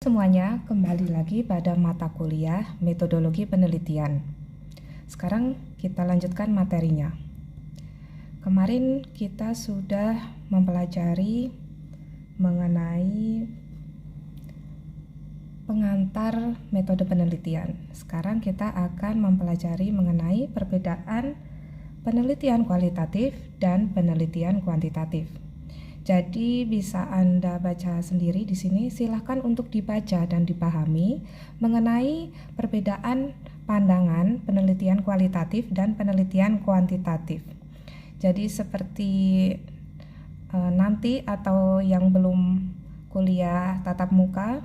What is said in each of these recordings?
Semuanya, kembali lagi pada mata kuliah metodologi penelitian. Sekarang kita lanjutkan materinya. Kemarin kita sudah mempelajari mengenai pengantar metode penelitian. Sekarang kita akan mempelajari mengenai perbedaan penelitian kualitatif dan penelitian kuantitatif. Jadi bisa Anda baca sendiri di sini. Silahkan untuk dibaca dan dipahami mengenai perbedaan pandangan penelitian kualitatif dan penelitian kuantitatif. Jadi seperti nanti atau yang belum kuliah tatap muka,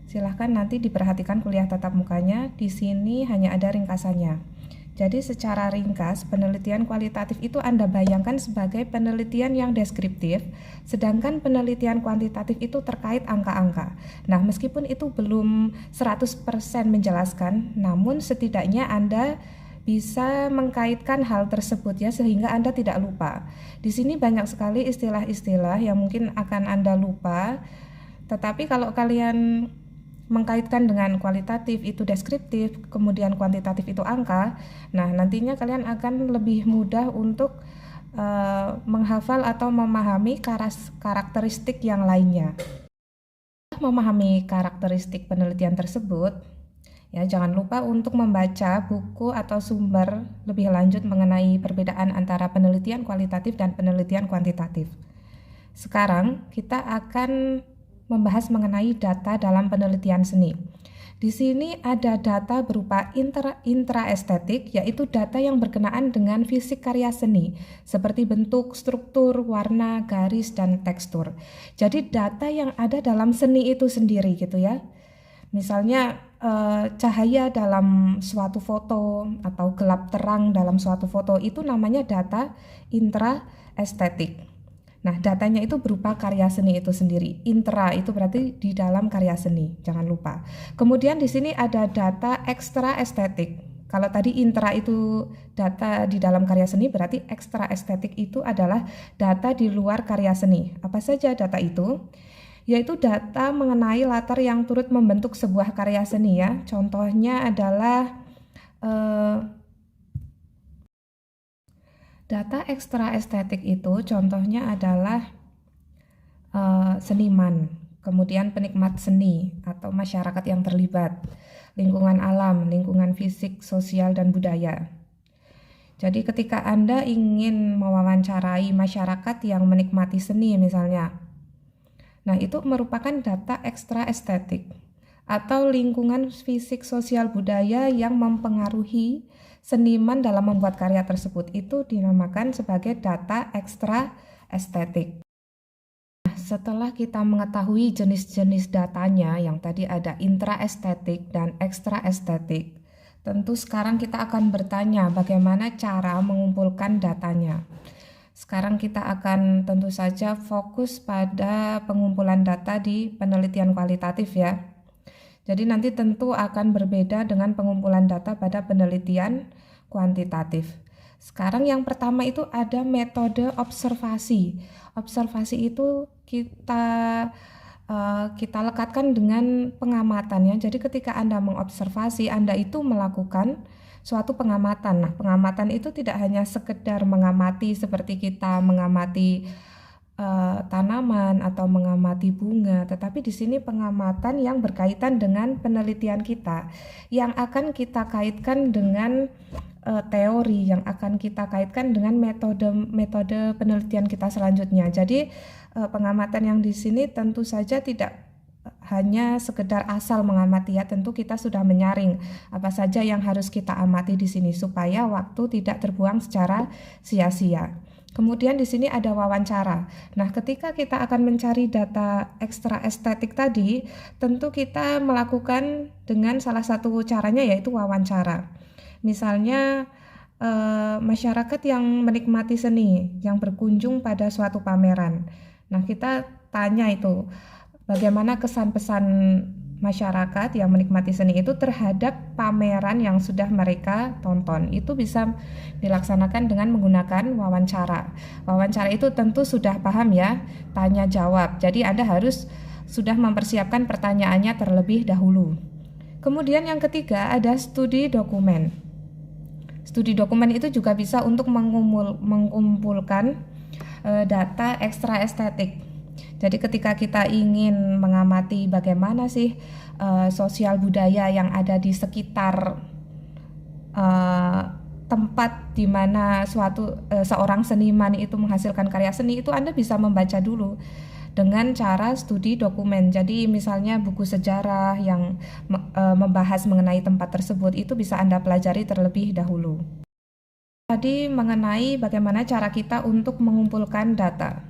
silahkan nanti diperhatikan kuliah tatap mukanya. Di sini hanya ada ringkasannya. Jadi secara ringkas, penelitian kualitatif itu Anda bayangkan sebagai penelitian yang deskriptif, sedangkan penelitian kuantitatif itu terkait angka-angka. Nah, meskipun itu belum 100% menjelaskan, namun setidaknya Anda bisa mengkaitkan hal tersebut ya, sehingga Anda tidak lupa. Di sini banyak sekali istilah-istilah yang mungkin akan Anda lupa, tetapi kalau kalian mengkaitkan dengan kualitatif itu deskriptif, kemudian kuantitatif itu angka. Nah, nantinya kalian akan lebih mudah untuk menghafal atau memahami karakteristik yang lainnya. Memahami karakteristik penelitian tersebut, ya jangan lupa untuk membaca buku atau sumber lebih lanjut mengenai perbedaan antara penelitian kualitatif dan penelitian kuantitatif. Sekarang kita akan membahas mengenai data dalam penelitian seni. Di sini ada data berupa intraestetik, yaitu data yang berkenaan dengan fisik karya seni, seperti bentuk, struktur, warna, garis, dan tekstur. Jadi data yang ada dalam seni itu sendiri gitu ya. Misalnya cahaya dalam suatu foto atau gelap terang dalam suatu foto itu namanya data intraestetik. Nah, datanya itu berupa karya seni itu sendiri. Intra itu berarti di dalam karya seni, jangan lupa. Kemudian di sini ada data ekstra estetik. Kalau tadi intra itu data di dalam karya seni, berarti ekstra estetik itu adalah data di luar karya seni. Apa saja data itu? Yaitu data mengenai latar yang turut membentuk sebuah karya seni ya. Contohnya adalah data ekstra estetik itu contohnya adalah seniman, kemudian penikmat seni atau masyarakat yang terlibat, lingkungan alam, lingkungan fisik, sosial, dan budaya. Jadi ketika Anda ingin mewawancarai masyarakat yang menikmati seni misalnya, nah itu merupakan data ekstra estetik atau lingkungan fisik, sosial, budaya yang mempengaruhi seniman dalam membuat karya tersebut, itu dinamakan sebagai data ekstra estetik. Nah, setelah kita mengetahui jenis-jenis datanya yang tadi ada intraestetik dan ekstra estetik, tentu sekarang kita akan bertanya bagaimana cara mengumpulkan datanya. Sekarang kita akan tentu saja fokus pada pengumpulan data di penelitian kualitatif ya. Jadi nanti tentu akan berbeda dengan pengumpulan data pada penelitian kuantitatif. Sekarang yang pertama itu ada metode observasi. Observasi itu kita lekatkan dengan pengamatan ya. Jadi ketika Anda mengobservasi, Anda itu melakukan suatu pengamatan. Nah, pengamatan itu tidak hanya sekedar mengamati seperti kita mengamati tanaman atau mengamati bunga, tetapi di sini pengamatan yang berkaitan dengan penelitian kita, yang akan kita kaitkan dengan teori, yang akan kita kaitkan dengan metode penelitian kita selanjutnya. Jadi pengamatan yang di sini tentu saja tidak hanya sekedar asal mengamati ya, tentu kita sudah menyaring apa saja yang harus kita amati di sini supaya waktu tidak terbuang secara sia-sia. Kemudian di sini ada wawancara. Nah, ketika kita akan mencari data ekstra estetik tadi, tentu kita melakukan dengan salah satu caranya yaitu wawancara. Misalnya masyarakat yang menikmati seni, yang berkunjung pada suatu pameran. Nah, kita tanya itu, bagaimana kesan-pesan masyarakat yang menikmati seni itu terhadap pameran yang sudah mereka tonton. Itu bisa dilaksanakan dengan menggunakan wawancara. Wawancara itu tentu sudah paham ya, tanya jawab. Jadi Anda harus sudah mempersiapkan pertanyaannya terlebih dahulu. Kemudian yang ketiga ada studi dokumen. Studi dokumen itu juga bisa untuk mengumpulkan data ekstra estetik. Jadi ketika kita ingin mengamati bagaimana sih sosial budaya yang ada di sekitar tempat di mana seorang seniman itu menghasilkan karya seni, itu Anda bisa membaca dulu dengan cara studi dokumen. Jadi misalnya buku sejarah yang membahas mengenai tempat tersebut itu bisa Anda pelajari terlebih dahulu. Tadi mengenai bagaimana cara kita untuk mengumpulkan data.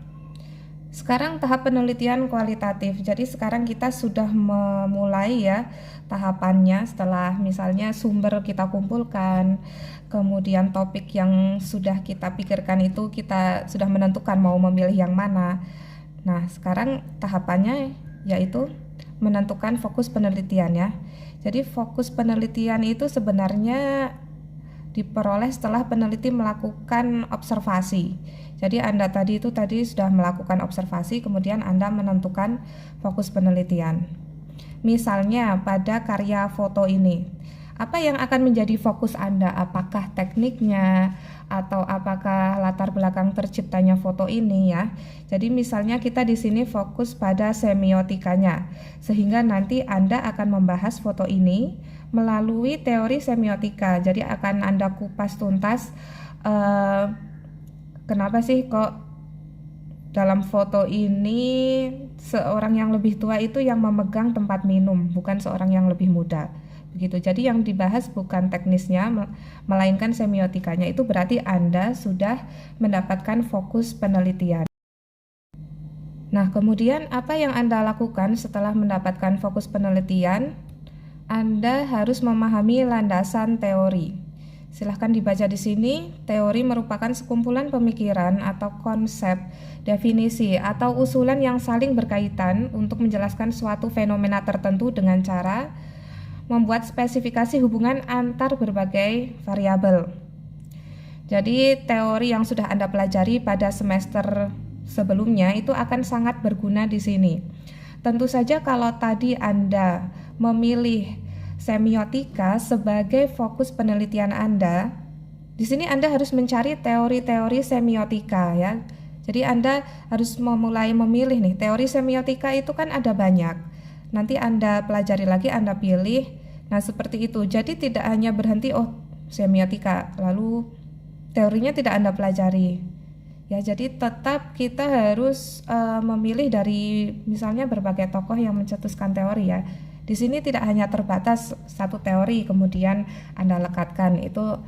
Sekarang tahap penelitian kualitatif. Jadi sekarang kita sudah memulai ya tahapannya, setelah misalnya sumber kita kumpulkan, kemudian topik yang sudah kita pikirkan itu kita sudah menentukan mau memilih yang mana. Nah, sekarang tahapannya yaitu menentukan fokus penelitian ya. Jadi fokus penelitian itu sebenarnya diperoleh setelah peneliti melakukan observasi. Jadi Anda tadi sudah melakukan observasi, kemudian Anda menentukan fokus penelitian. Misalnya pada karya foto ini, apa yang akan menjadi fokus Anda? Apakah tekniknya atau apakah latar belakang terciptanya foto ini ya? Jadi misalnya kita di sini fokus pada semiotikanya, sehingga nanti Anda akan membahas foto ini melalui teori semiotika. Jadi akan Anda kupas tuntas kenapa sih kok dalam foto ini seorang yang lebih tua itu yang memegang tempat minum, bukan seorang yang lebih muda. Begitu. Jadi yang dibahas bukan teknisnya, melainkan semiotikanya. Itu berarti Anda sudah mendapatkan fokus penelitian. Nah, kemudian apa yang Anda lakukan setelah mendapatkan fokus penelitian? Anda harus memahami landasan teori. Silahkan dibaca di sini. Teori merupakan sekumpulan pemikiran atau konsep, definisi, atau usulan yang saling berkaitan untuk menjelaskan suatu fenomena tertentu dengan cara membuat spesifikasi hubungan antar berbagai variabel. Jadi teori yang sudah Anda pelajari pada semester sebelumnya itu akan sangat berguna di sini. Tentu saja kalau tadi Anda memilih semiotika sebagai fokus penelitian Anda, di sini Anda harus mencari teori-teori semiotika ya. Jadi Anda harus memulai memilih nih, teori semiotika itu kan ada banyak. Nanti Anda pelajari lagi, Anda pilih. Nah, seperti itu. Jadi tidak hanya berhenti semiotika, lalu teorinya tidak Anda pelajari. Ya, jadi tetap kita harus memilih dari misalnya berbagai tokoh yang mencetuskan teori ya. Di sini tidak hanya terbatas satu teori kemudian Anda lekatkan, itu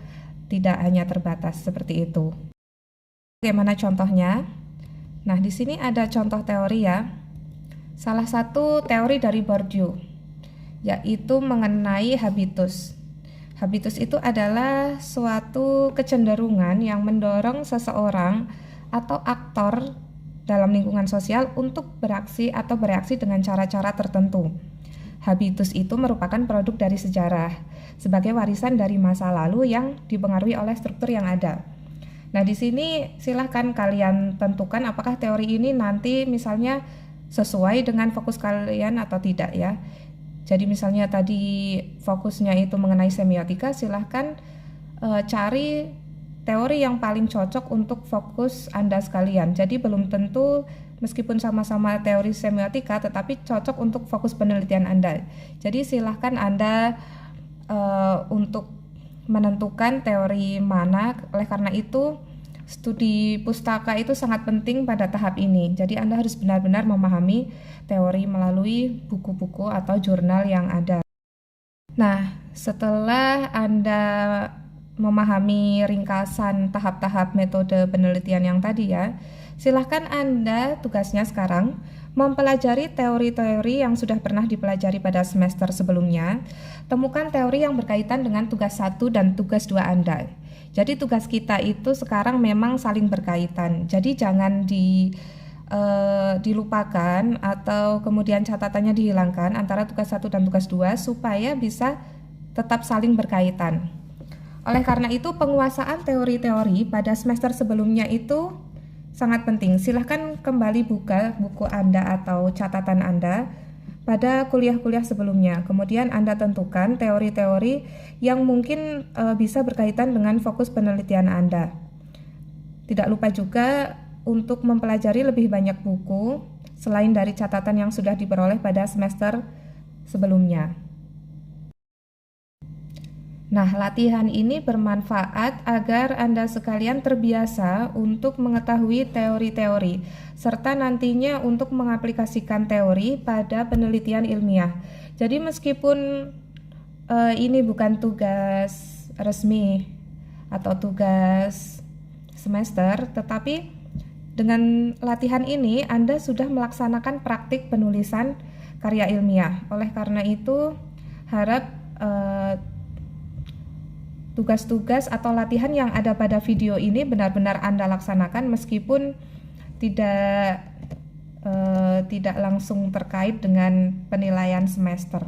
tidak hanya terbatas seperti itu. Bagaimana contohnya? Nah, di sini ada contoh teori ya. Salah satu teori dari Bourdieu yaitu mengenai habitus. Habitus itu adalah suatu kecenderungan yang mendorong seseorang atau aktor dalam lingkungan sosial untuk beraksi atau bereaksi dengan cara-cara tertentu. Habitus itu merupakan produk dari sejarah sebagai warisan dari masa lalu yang dipengaruhi oleh struktur yang ada. Nah, di sini silahkan kalian tentukan apakah teori ini nanti misalnya sesuai dengan fokus kalian atau tidak ya. Jadi misalnya tadi fokusnya itu mengenai semiotika, silahkan cari teori yang paling cocok untuk fokus Anda sekalian. Jadi belum tentu meskipun sama-sama teori semiotika tetapi cocok untuk fokus penelitian Anda. Jadi silahkan Anda untuk menentukan teori mana. Oleh karena itu studi pustaka itu sangat penting pada tahap ini. Jadi Anda harus benar-benar memahami teori melalui buku-buku atau jurnal yang ada. Nah, setelah Anda memahami ringkasan tahap-tahap metode penelitian yang tadi ya, silahkan Anda tugasnya sekarang mempelajari teori-teori yang sudah pernah dipelajari pada semester sebelumnya. Temukan teori yang berkaitan dengan tugas 1 dan tugas 2 Anda. Jadi tugas kita itu sekarang memang saling berkaitan. Jadi jangan dilupakan atau kemudian catatannya dihilangkan antara tugas 1 dan tugas 2 supaya bisa tetap saling berkaitan. Oleh karena itu penguasaan teori-teori pada semester sebelumnya itu sangat penting. Silahkan kembali buka buku Anda atau catatan Anda pada kuliah-kuliah sebelumnya. Kemudian Anda tentukan teori-teori yang mungkin bisa berkaitan dengan fokus penelitian Anda. Tidak lupa juga untuk mempelajari lebih banyak buku selain dari catatan yang sudah diperoleh pada semester sebelumnya. Nah, latihan ini bermanfaat agar Anda sekalian terbiasa untuk mengetahui teori-teori, serta nantinya untuk mengaplikasikan teori pada penelitian ilmiah. Jadi meskipun ini bukan tugas resmi atau tugas semester, tetapi dengan latihan ini Anda sudah melaksanakan praktik penulisan karya ilmiah. Oleh karena itu, harap tugas-tugas atau latihan yang ada pada video ini benar-benar Anda laksanakan meskipun tidak langsung terkait dengan penilaian semester.